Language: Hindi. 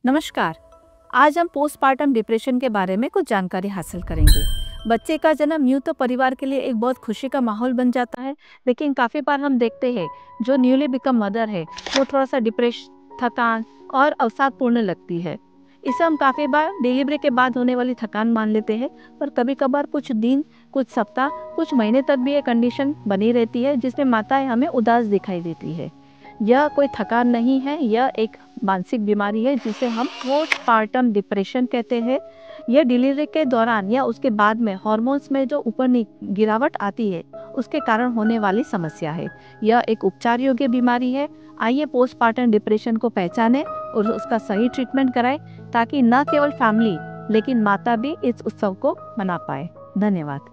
नमस्कार। आज हम पोस्टपार्टम डिप्रेशन के बारे में कुछ जानकारी हासिल करेंगे। बच्चे का जन्म यूं तो परिवार के लिए एक बहुत खुशी का माहौल बन जाता है, लेकिन काफ़ी बार हम देखते हैं जो न्यूली बिकम मदर है वो थोड़ा सा डिप्रेश, थकान और अवसादपूर्ण लगती है। इसे हम काफ़ी बार डिलीवरी के बाद होने वाली थकान मान लेते हैं, पर कभी कभार कुछ दिन, कुछ सप्ताह, कुछ महीने तक भी ये कंडीशन बनी रहती है जिसमें माताएं हमें उदास दिखाई देती है। यह कोई थकान नहीं है, यह एक मानसिक बीमारी है जिसे हम पोस्टपार्टम डिप्रेशन कहते हैं। यह डिलीवरी के दौरान या उसके बाद में हार्मोन्स में जो गिरावट आती है उसके कारण होने वाली समस्या है। यह एक उपचार योग्य बीमारी है। आइए पोस्टपार्टम डिप्रेशन को पहचानें और उसका सही ट्रीटमेंट कराएं, ताकि न केवल फैमिली लेकिन माता भी इस उत्सव को मना पाए। धन्यवाद।